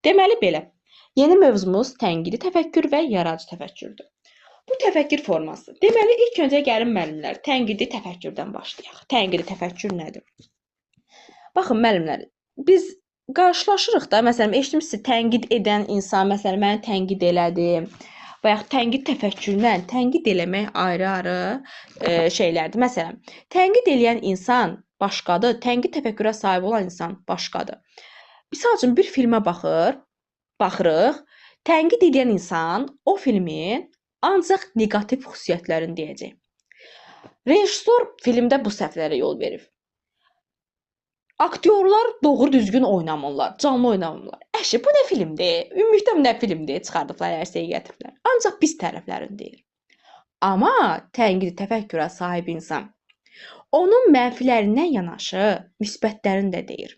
Deməli belə, yeni mövzumuz tənqidi təfəkkür və yaradıcı təfəkkürdür. Bu təfəkkür forması. Deməli, ilk öncə gəlin müəllimlər, tənqidi təfəkkürdən başlayaq. Tənqidi təfəkkür nədir? Baxın müəllimlər, biz qarşılaşırıq da, məsələn, eşitmişsiniz, tənqid edən insan, məsələn, məni tənqid elədi və yaxud tənqid təfəkkürlə tənqid eləmək ayrı-ayrı şeylərdir. Məsələn, tənqid eləyən insan başqadır, tənqid təfəkkürə sahib olan insan başqadır. Misal üçün, bir filmə baxırıq, tənqid edən insan o filmin ancaq negativ xüsusiyyətlərini deyəcək. Rejissor filmdə bu səhvlərə yol verir. Aktyorlar doğru düzgün oynamırlar, canlı oynamırlar. Əşi, bu nə filmdir? Ümumiyyətlə nə filmdir? Çıxardıblar, ərsəyə gətiriblər. Ancaq pis tərəflərini deyir. Amma tənqidi təfəkkürə sahib insan onun mənfilərindən yanaşı müsbətlərini də deyir.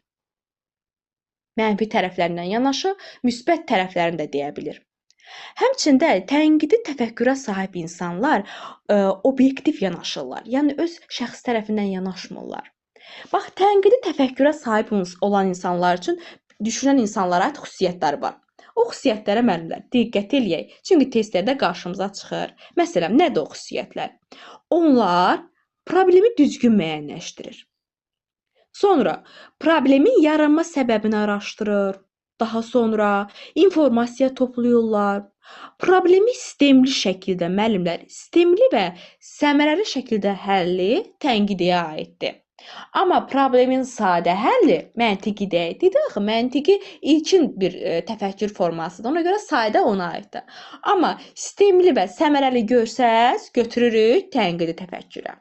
Mənfi tərəflərindən yanaşı müsbət tərəflərini də deyə bilir. Həmçində tənqidi təfəkkürə sahib insanlar obyektiv yanaşırlar. Yəni öz şəxs tərəfindən yanaşmırlar. Bax, tənqidi təfəkkürə sahib olan insanlar üçün düşünən insanlara aid xüsusiyyətlər var. O xüsusiyyətlərə müəllimlər diqqət eləyək. Çünki testlərdə qarşımıza çıxır. Məsələn, nədir o xüsusiyyətlər? Onlar problemi düzgün müəyyənləşdirir. Sonra problemin yaranma səbəbini araşdırır. Daha sonra informasiya toplayırlar. Problemi sistemli şəkildə müəllimlər, sistemli və səmərəli şəkildə həlli tənqidiyə aiddir. Amma problemin sadə həlli məntiqi deyil. Axı, məntiqi ilkin bir təfəkkür formasıdır. Ona görə sadə ona aiddir. Amma sistemli və səmərəli görsəz, götürürük tənqidi təfəkkürə.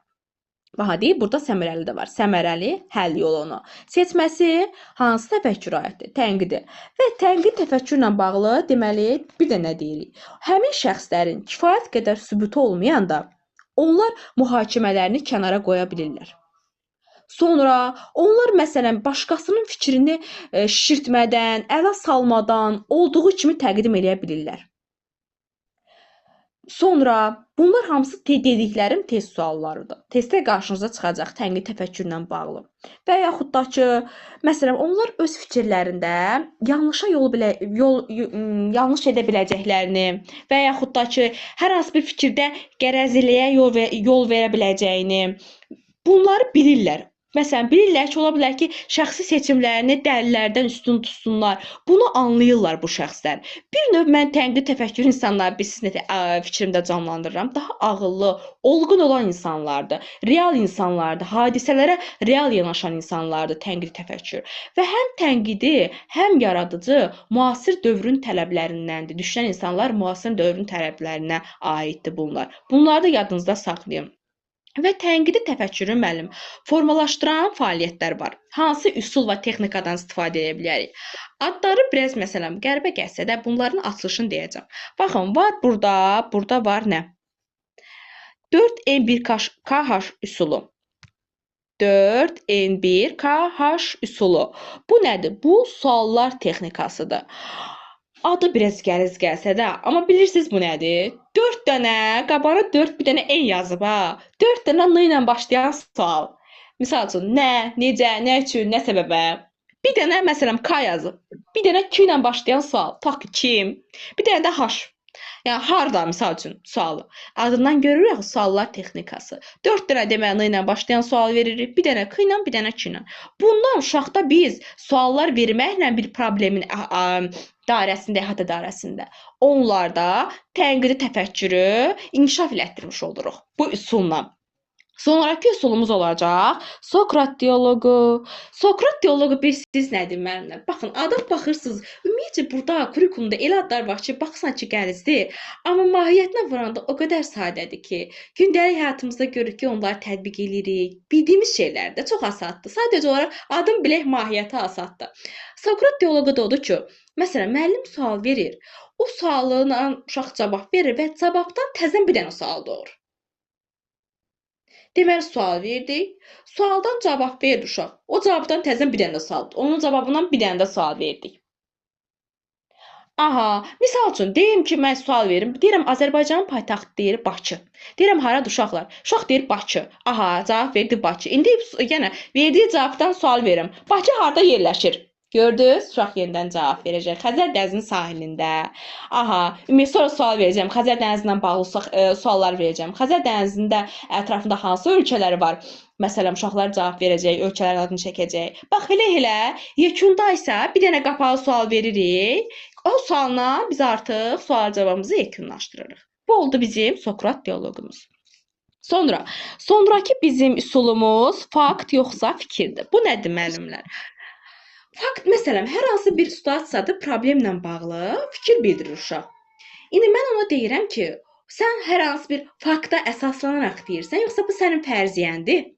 Bax, deyib, burada səmərəli də var. Səmərəli həll yolunu seçməsi hansı təfəkkürə aiddir? Tənqidi. Və tənqid təfəkkürlə bağlı deməli bir də nə deyirik? Həmin şəxslərin kifayət qədər sübutu olmayanda onlar mühakimələrini kənara qoya bilirlər. Sonra onlar məsələn başqasının fikrini şişirtmədən, ələ salmadan olduğu kimi təqdim edə bilirlər. Sonra bunlar hamısı dediklərim test suallarıdır. Testdə qarşınıza çıxacaq tənqid təfəkkürlə bağlı. Və yaxud da ki, məsələn, onlar öz fikirlərində yanlış edə biləcəklərini və yaxud da ki, hər hansı bir fikirdə qərəziliyə yol verə biləcəyini bunları bilirlər. Məsələn, bilirlər ki, ola bilər ki, şəxsi seçimlərini dəlillərdən üstün tutsunlar. Bunu anlayırlar bu şəxslər. Bir növ mən tənqid təfəkkür insanları fikrimdə canlandırıram. Daha ağıllı, olğun olan insanlardır, real insanlardır, hadisələrə real yanaşan insanlardır tənqid təfəkkür. Və həm tənqidi, həm yaradıcı müasir dövrün tələblərindəndir. Düşünən insanlar müasir dövrün tələblərinə aiddir bunlar. Bunları da yadınızda saxlayın. Və tənqidi təfəkkürün müəllim formalaşdıran fəaliyyətlər var. Hansı üsul və texnikadan istifadə edə bilərik? Adları biraz məsələn qəribə gəlsə də bunların açılışını deyəcəm. Baxın, var burada var nə? 4N1KH üsulu. 4N1KH üsulu. Bu nədir? Bu suallar texnikasıdır. Adı biraz qəliz gəlsə də, amma bilirsiniz bu nədir? 4 dənə, qabağına 4 bir dənə N yazıb ha. 4 dənə N ilə başlayan sual. Misal üçün, nə, necə, nə üçün, nə səbəbə? Bir dənə məsələn K yazıb. Bir dənə Q ilə başlayan sual. Tax kim? Bir dənə də H. Yəni harda misal üçün sualı. Adından görürük suallar texnikası. 4 dənə deməli N ilə başlayan sual veririk. Bir dənə K ilə, bir dənə Q ilə. Bundan uşaqda biz suallar verməklə bir problemin dairəsində, əhatə dairəsində. Onlarda tənqidi təfəkkürü inkişaf elətdirmiş oluruq bu üsulla. Sonrakı üsulumuz olacaq Sokrat dialoqu. Sokrat dialoqu bilirsiniz nədir müəllimlər? Baxın, adam baxırsınız, ümumiyyətcə burada kurikulumda elə adlar var ki, baxsan ki, qəlizdir. Amma mahiyyətinə vuranda o qədər sadədir ki, gündəlik həyatımızda görürük ki, onları tətbiq edirik. Bildiyimiz şeylər də çox asaddır. Sadəcə olaraq adım bilək mahiyyəti asaddır. Sokrat dialoqu da odur ki, məsələn, müəllim sual verir. O sualına uşaq cavab verir və cavabdan təzən bir dənə sual doğur. Deməli, sual verdik. Sualdan cavab verdi uşaq. O cavabdan təzən bir dənə sual. Onun cavabından bir dənə də sual verdik. Aha, misal üçün, deyim ki, mən sual verim. Deyirəm, Azərbaycanın paytaxtı deyir Bakı. Deyirəm, haradır uşaqlar? Uşaq deyir Bakı. Aha, cavab verdi Bakı. İndi yenə verdiyi cavabdan sual verim. Bakı harada yerləşir? Gördünüz? Uşaq yenidən cavab verəcək. Xəzər dənizinin sahilində. Aha, ümumi sonra sual verəcəm. Xəzər dənizi ilə bağlı suallar verəcəm. Xəzər dənizində ətrafında hansı ölkələri var? Məsələn, uşaqlar cavab verəcək, ölkələrin adını çəkəcək. Bax, elə yekunda isə bir dənə qapalı sual veririk. O sualla biz artıq sual-cavabımızı yekunlaşdırırıq. Bu oldu bizim Sokrat dialoqumuz. Sonrakı bizim üsulumuz fakt yoxsa fikirdir. Bu nədir müəllimlər? Fakt, məsələn, hər hansı bir situasiyada problemlə bağlı fikir bildirir uşaq. İndi mən ona deyirəm ki, sən hər hansı bir fakta əsaslanaraq deyirsən, yoxsa bu sənin fərziyəndir?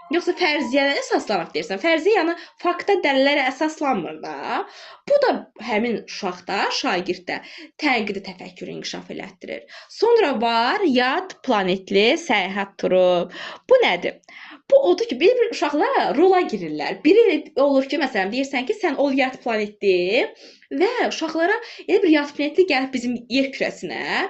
Yoxsa fərziyəyə əsaslanaraq deyirsən. Fərziyyə yəni fakta, dəlillərə əsaslanmır da. Bu da həmin uşaqda, şagirddə tənqidi təfəkkürü inkişaf elətdirir. Sonra var yad planetli səyahət turu. Bu nədir? Bu odur ki, bir uşaqlar rola girirlər. Biri olur ki, məsələn, deyirsən ki, sən ol yad planetdir və uşaqlara elə bir yad planetli gəlib bizim yer kürəsinə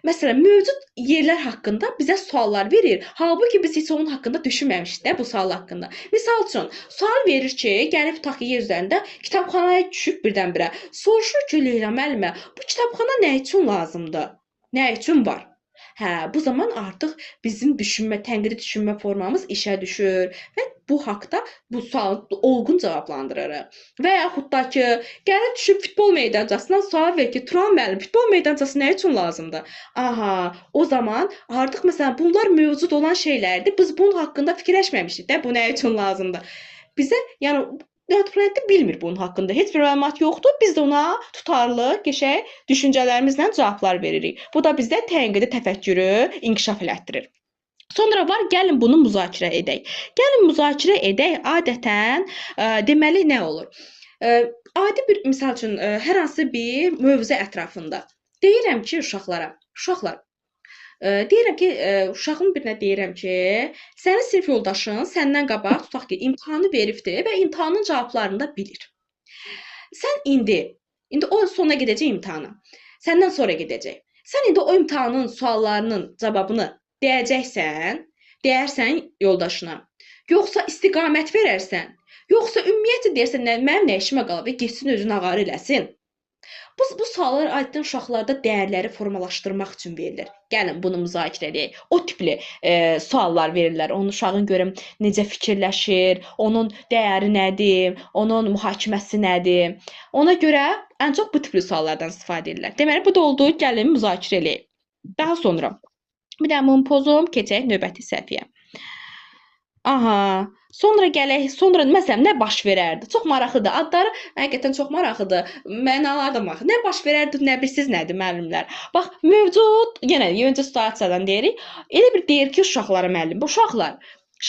məsələn, mövcud yerlər haqqında bizə suallar verir. Halbuki biz heç onun haqqında düşünməmişdik də bu sual haqqında. Misal üçün, sual verir ki, gəlib tutaq ki, yer üzərində kitabxanaya düşüb birdən-birə. Soruşur ki, Leyla müəllimə, bu kitabxana nə üçün lazımdır? Nə üçün var? Hə, bu zaman artıq bizim tənqidi düşünmə formamız işə düşür və bu haqda bu sualı olğun cavablandırırıq. Və yaxud da ki, gəlib düşüb futbol meydancasından sual verir ki, Turan müəllim, futbol meydancası nə üçün lazımdır? Aha, o zaman artıq məsələn bunlar mövcud olan şeylərdir. Biz bunun haqqında fikirləşməmişdik də, bu nə üçün lazımdır? Bizə, yəni yad planetdə bilmir bunun haqqında. Heç bir məlumat yoxdur. Biz də ona tutarlı, qəşəng düşüncələrimizlə cavablar veririk. Bu da bizdə tənqidi təfəkkürü inkişaf elətdirir. Sonra var, gəlin bunu müzakirə edək. Gəlin müzakirə edək adətən deməli nə olur? Adi bir misal üçün hər hansı bir mövzu ətrafında deyirəm ki, uşaqlar, deyirəm ki, uşağın birinə deyirəm ki, sənin sinif yoldaşın səndən qabaq tutaq ki, imtahanı veribdir və imtahanın cavablarını da bilir. Sən indi o sona gedəcək imtahana. Səndən sonra gedəcək. Sən indi o imtahanın suallarının cavabını deyərsən yoldaşına. Yoxsa istiqamət verərsən. Yoxsa ümumiyyətlə deyərsən, mənim nə işimə qalıb və getsin özünü ağarı eləsin. Bu suallar adətən uşaqlarda dəyərləri formalaşdırmaq üçün verilir. Gəlin bunu müzakirə edək. O tipli suallar verirlər. Onun uşağın görüm necə fikirləşir, onun dəyəri nədir, onun mühakiməsi nədir. Ona görə ən çox bu tipli suallardan istifadə edirlər. Deməli, bu da oldu. Gəlin müzakirə edək. Daha sonra bir də mum pozum, keçək növbəti səhifəyə. Aha. Sonra məsələn nə baş verərdi? Çox maraqlıdır. Adları həqiqətən çox maraqlıdır. Mənaları da maraqlıdır. Nə baş verərdi, nə bilirsiniz nədir müəllimlər? Bax, mövcud, yenə öncə situasiyadan deyirik. Elə bir deyir ki, uşaqlara müəllim, bu uşaqlar,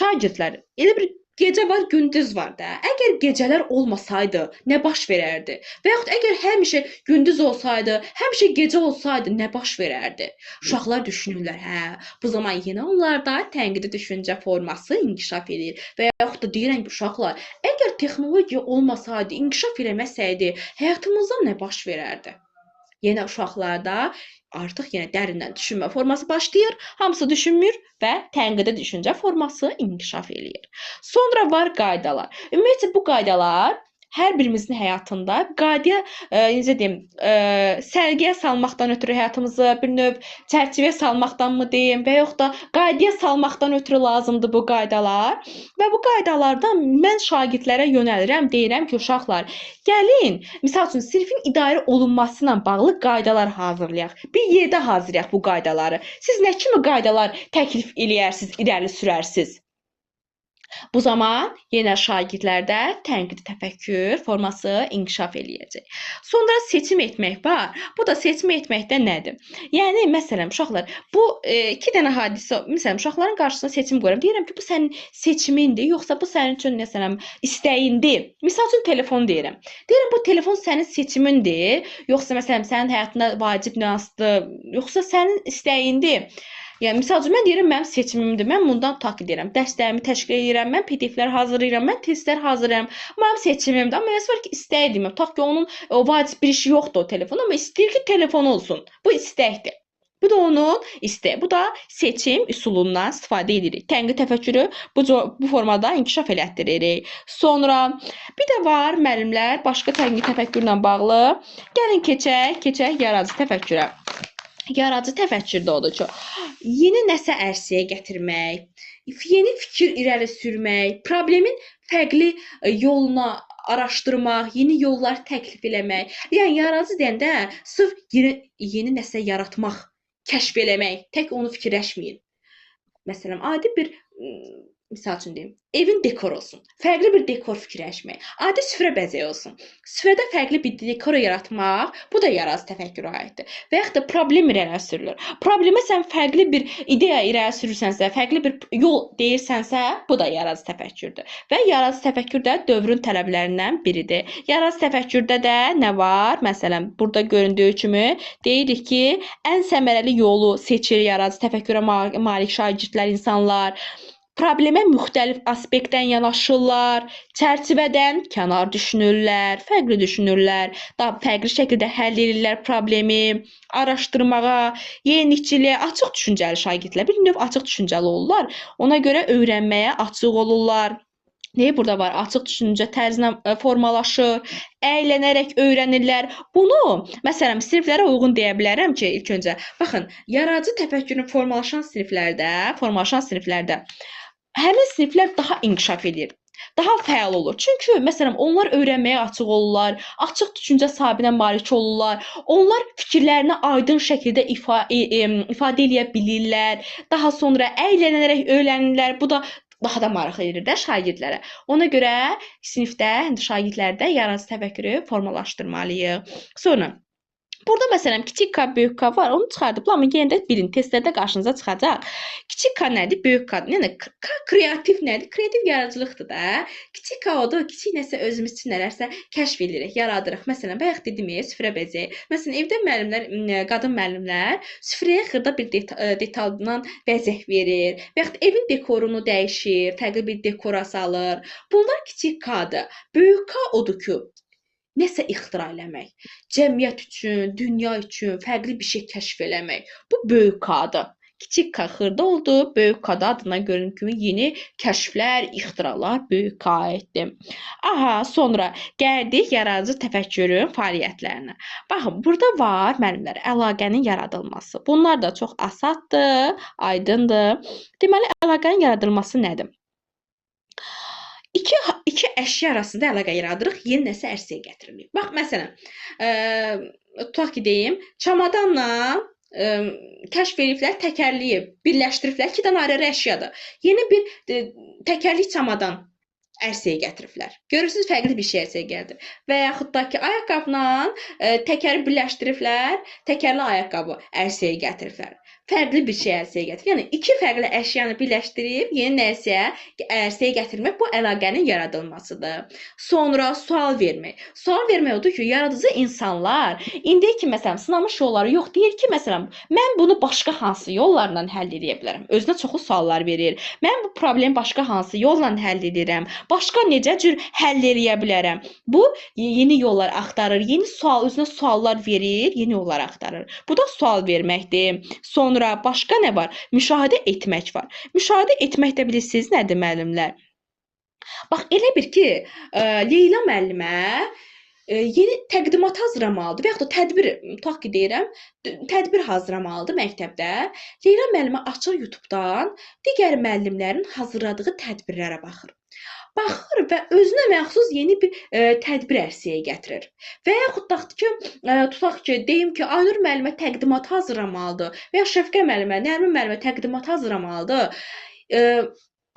şagirdlər, elə bir gecə var, gündüz var da. Əgər gecələr olmasaydı, nə baş verərdi? Və yaxud əgər həmişə gündüz olsaydı, həmişə gecə olsaydı, nə baş verərdi? Uşaqlar düşünürlər, hə, bu zaman yenə onlarda tənqidi düşüncə forması inkişaf edir. Və yaxud da deyirəm ki, uşaqlar, əgər texnologiya olmasaydı, inkişaf eləməsəydi, həyatımızda nə baş verərdi? Yenə uşaqlarda artıq dərindən düşünmə forması başlayır, hamısı düşünmür və tənqidi düşüncə forması inkişaf eləyir. Sonra var qaydalar. Ümumiyyətlə bu qaydalar hər birimizin həyatında qaydaya, necə deyim, sərgiyə salmaqdan ötürü həyatımızı bir növ çərçivəyə salmaqdanmı deyim və yox da qaydaya salmaqdan ötürü lazımdır bu qaydalar. Və bu qaydalardan mən şagirdlərə yönəlirəm, deyirəm ki, uşaqlar, gəlin, misal üçün, sinifin idarə olunması ilə bağlı qaydalar hazırlayaq. Bir yerdə hazırlayaq bu qaydaları. Siz nə kimi qaydalar təklif eləyərsiniz, irəli sürərsiniz? Bu zaman yenə şagirdlərdə tənqidi təfəkkür forması inkişaf eləyəcək. Sonra seçim etmək var. Bu da seçim etməkdə nədir? Yəni, məsələn, uşaqlar, bu iki dənə hadisə, məsələn, uşaqların qarşısına seçim qoyuram. Deyirəm ki, bu sənin seçimindir, yoxsa bu sənin üçün, məsələn, istəyindir. Misal üçün, telefon deyirəm. Deyirəm, bu telefon sənin seçimindir, yoxsa, məsələn, sənin həyatında vacib nüansdır, yoxsa sənin istəyindir. Yəni, misal üçün, mən deyirəm, mənim seçimimdir, mən bundan tutaq edirəm, dərslərimi təşkil edirəm, mən PDF-lər hazırlayıram, mən testlər hazırlayıram, mənim seçimimdir. Amma məs var ki, istəyirəm, tutaq ki, onun vacib bir işi yoxdur o telefon, amma istəyir ki, telefon olsun. Bu istəkdir. Bu da onun bu da seçim üsulundan istifadə edirik. Tənqid təfəkkürü bu formada inkişaf elətdiririk. Sonra bir də var müəllimlər başqa tənqid təfəkkürlə bağlı. Gəlin keçək yaradıcı təfəkkürə. Yaradıcı təfəkkür də odur ki, yeni nəsə ərsəyə gətirmək, yeni fikir irəli sürmək, problemin fərqli yoluna araşdırmaq, yeni yollar təklif eləmək. Yəni yaradıcı deyəndə sırf yeni nəsə yaratmaq, kəşf eləmək, tək onu fikirləşməyin. Məsələn, adi bir misal üçün deyim, evin dekor olsun. Fərqli bir dekor fikirləşmək. Adi süfrə bəzəyi olsun. Süfrədə fərqli bir dekor yaratmaq, bu da yaradıcı təfəkkürə aiddir. Və yaxud da problem irəli sürülür. Problemə sən fərqli bir ideya irəli sürürsənsə, fərqli bir yol deyirsənsə, bu da yaradıcı təfəkkürdür. Və yaradıcı təfəkkür də dövrün tələblərindən biridir. Yaradıcı təfəkkürdə də nə var? Məsələn, burada göründüyü kimi deyirik ki, ən səmərəli yolu seçir yaradıcı təfəkkürə malik şagirdlər, insanlar. Problemə müxtəlif aspektdən yanaşırlar, çərçivədən kənar düşünürlər, fərqli düşünürlər, daha fərqli şəkildə həll edirlər problemi, araşdırmağa, yenilikçiliyə açıq düşüncəli şagirdlər, bir növ açıq düşüncəli olurlar, ona görə öyrənməyə açıq olurlar. Burada var? Açıq düşüncə tərzinə formalaşır, əylənərək öyrənirlər. Bunu, məsələn, siniflərə uyğun deyə bilərəm ki, ilk öncə, baxın, yaradıcı təfəkkürün formalaşan siniflərdə həmin siniflər daha inkişaf edir, daha fəal olur. Çünki, məsələn, onlar öyrənməyə açıq olurlar, açıq düşüncə sahibinə malik olurlar, onlar fikirlərini aydın şəkildə ifadə edə bilirlər, daha sonra əylənərək öyrənirlər. Bu da daha da maraqlı edir də şagirdlərə. Ona görə sinifdə, şagirdlərdə yaradıcı təfəkkürü formalaşdırmalıyıq. Sonra burada məsələn kiçik K, böyük K var. Onu çıxardıblar, amma yenə də bilin, testlərdə qarşınıza çıxacaq. Kiçik K nədir? Böyük K. Yəni K kreativ nədir? Kreativ yaradıcılıqdır da. Kiçik K odur, kiçik nəsə özümüz üçün nələrsə kəşf edirik, yaradırıq. Məsələn, bayaq dedim ya, süfrə bəzəyi. Məsələn, evdə müəllimlər, qadın müəllimlər süfrəyə xırda bir detaldan bəzək verir. Və yaxud evin dekorunu dəyişir, fərqli bir dekora salır. Bunlar kiçik K-dır. Böyük K odur ki, nəsə ixtira eləmək, cəmiyyət üçün, dünya üçün fərqli bir şey kəşf eləmək. Bu böyük K-dır. Kiçik K xırda oldu, böyük K da adına göründüyü kimi yeni kəşflər, ixtiralar böyük K aiddir. Sonra gəldik yaradıcı təfəkkürün fəaliyyətlərinə. Baxın, burada var müəllimlər, əlaqənin yaradılması. Bunlar da çox asaddır, aydındır. Deməli, əlaqənin yaradılması nədir? İki əşya arasında əlaqə yaradırıq, yeni nəsə ərsəyə gətirilir. Bax, məsələn, tutaq ki, deyim, çamadanla kəşf ediblər, təkərləyib, birləşdiriblər, 2 dənə ayrı əşyadır. Yeni bir təkərlik çamadan ərsəyə gətiriblər. Görürsünüz, fərqli bir şey ərsəyə gəldi. Və yaxud da ki, ayaqqabla təkəri birləşdiriblər, təkərli ayaqqabı ərsəyə gətiriblər. Fərqli bir şey ərsəyə gətirir. Yəni, 2 fərqli əşyanı birləşdirib, yeni nəsə ərsəyə gətirmək bu əlaqənin yaradılmasıdır. Sonra sual vermək. Sual vermək odur ki, yaradıcı insanlar indiyə ki, məsələn, sınamış yolları yox, deyir ki, məsələn, mən bunu başqa hansı yollarla həll edə bilərəm? Özünə çoxlu suallar verir. Mən bu problemi başqa hansı yolla həll edirəm? Başqa necə cür həll edə bilərəm? Bu, yeni yollar axtarır, özünə suallar verir, yeni yollar axtarır. Bu da sual verməkdir. Sonra başqa nə var? Müşahidə etmək var. Müşahidə etmək də bilirsiniz nədir müəllimlər? Bax, elə bir ki, Leyla müəllimə yeni təqdimat hazırlamalıdır və yaxud da tədbir, tutaq ki, deyirəm, tədbir hazırlamalıdır məktəbdə. Leyla müəllimə açır YouTube-dan digər müəllimlərin hazırladığı tədbirlərə baxır. Baxır və özünə məxsus yeni bir tədbir ərsəyə gətirir. Və yaxud da ki, tutaq ki, deyim ki, Aynur müəllimə təqdimat hazırlamalıdır və ya Şəfqə müəllimə, Nərmin müəllimə təqdimat hazırlamalıdır.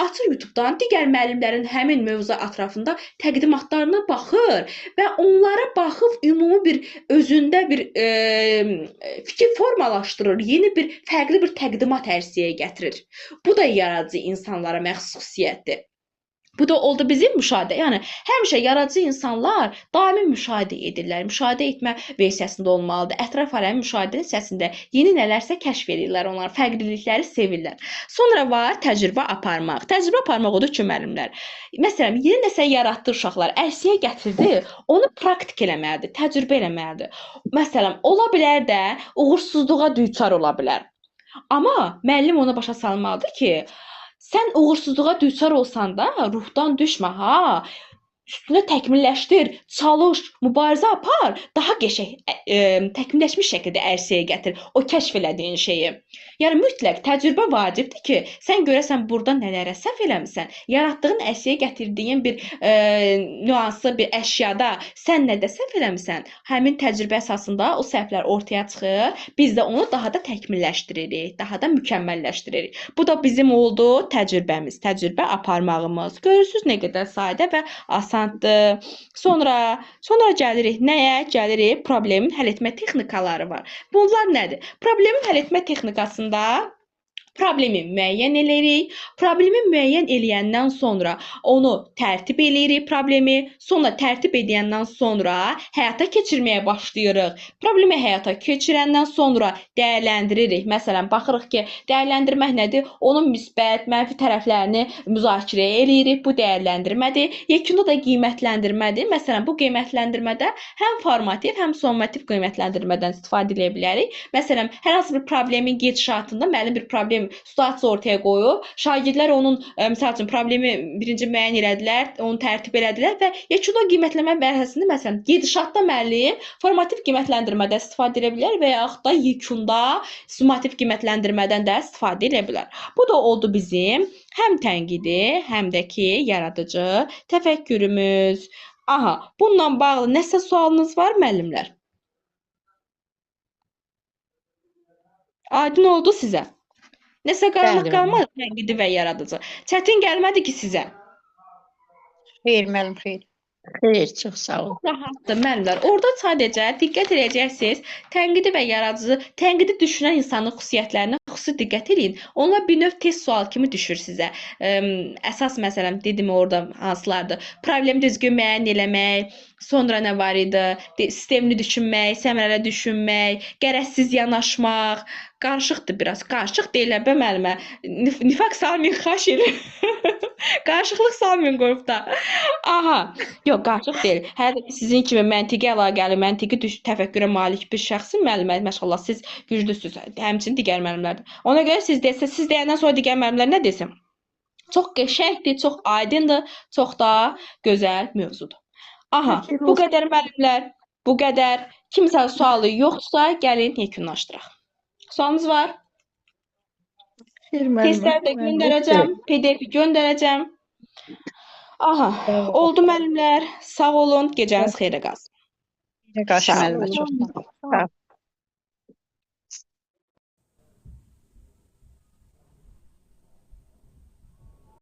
Açır YouTube-dan digər müəllimlərin həmin mövzu ətrafında təqdimatlarına baxır və onlara baxıb ümumi bir özündə bir fikir formalaşdırır, yeni bir fərqli bir təqdimat ərsəyə gətirir. Bu da yaradıcı insanlara məxsus xüsusiyyətdir. Bu da oldu bizim müşahidə. Yəni həmişə yaradıcı insanlar daimi müşahidə edirlər. Müşahidə etmə versiyasında olmalıdır. Ətraf aləmi müşahidə səsində yeni nələrsə kəşf edirlər onlar, fərqlilikləri sevirlər. Sonra var təcrübə aparmaq. Təcrübə aparmaq odur ki, müəllimlər. Məsələn, yeni nəsə yaratdı uşaqlar, ərsəyə gətirdi, onu praktik eləməlidir, təcrübə eləməlidir. Məsələn, ola bilər də uğursuzluğa düçar ola bilər. Amma müəllim ona başa salmalıdır ki, sən uğursuzluğa düçar olsan da ruhdan düşmə ha. Üstünə təkmilləşdir, çalış, mübarizə apar, daha qəşəng, təkmilləşmiş şəkildə ərsəyə gətir o kəşf elədiyin şeyi. Yəni mütləq təcrübə vacibdir ki, sən görəsən burada nələrə səhv eləmisən, yaratdığın ərsəyə gətirdiyin bir nüanslı bir əşyada sən nədə səhv eləmisən, həmin təcrübə əsasında o səhvlər ortaya çıxır, biz də onu daha da təkmilləşdiririk, daha da mükəmməlləşdiririk. Bu da bizim oldu təcrübəmiz, təcrübə aparmağımız. Görürsüz nə qədər sadə və asandır. Sonra gəlirik nəyə? Gəlirik problemin həll etmə texnikaları var. Bunlar nədir? Problemin həll etmə texnikasında problemi müəyyən edirik. Problemi müəyyən eləyəndən sonra onu tərtib edirik problemi. Sonra tərtib edəndən sonra həyata keçirməyə başlayırıq. Problemi həyata keçirəndən sonra dəyərləndiririk. Məsələn, baxırıq ki, dəyərləndirmək nədir? Onun müsbət, mənfi tərəflərini müzakirə edirik. Bu dəyərləndirmədir. Yekunda da qiymətləndirmədir. Məsələn, bu qiymətləndirmədə həm formativ, həm sommativ qiymətləndirmədən istifadə edə bilərik. Məsələn, hər hansı bir problemin gedişatında müəllim bir problem situasiya ortaya qoyub, şagirdlər onun məsəl üçün problemi birinci müəyyən elədilər, onu tərtib elədilər və yekunda qiymətlənmə mərhələsində məsələn gedişatda müəllim formativ qiymətləndirmədə istifadə edə bilər və yaxud da yekunda summativ qiymətləndirmədən də istifadə edə bilər. Bu da oldu bizim həm tənqidi, həm də ki yaradıcı təfəkkürümüz. Aha, bununla bağlı nəsə sualınız var müəllimlər? Aydın oldu sizə? Nəsə qaranlıq qalmadı tənqidi və yaradıcı. Çətin gəlmədi ki sizə? Xeyr, müəllim, xeyr. Xeyr, çox sağ olun. Rahatdır müəllimlər. Orada sadəcə diqqət edəcəksiniz. Tənqidi və yaradıcı, tənqidi düşünən insanın xüsusiyyətlərinə xüsusi diqqət edin. Onlar bir növ test sual kimi düşür sizə. Əsas məsələn dedim orada hansılardır? Problemi düzgün müəyyən eləmək, sonra nə var idi? Sistemli düşünmək, səmərəli düşünmək, qərəzsiz yanaşmaq. Qarışıqdır biraz. Qarışıq deyirlər bə müəllimə. Nifaq salmayın, xahiş edirəm. Qarışıqlıq salmayın qrupda. Aha. Yox, qarışıq deyil. Hər sizin kimi məntiqi əlaqəli, məntiqi təfəkkürə malik bir şəxsin müəllimə, maşallah siz güclüsüz. Həmçinin digər müəllimlərdir. Ona görə siz deyəndən sonra digər müəllimlər nə desin? Çox qəşəngdir, çox aydındır, çox da gözəl mövzudur. Aha, bu qədər müəllimlər, bu qədər. Kimsə sualı yoxsa gəlin yekunlaşdıraq. Sualınız var? Testləri də göndərəcəm, PDF-i göndərəcəm. Aha, oldu müəllimlər. Sağ olun, gecəniz xeyrə qalsın. Qarşı müəllimə çox sağ olun.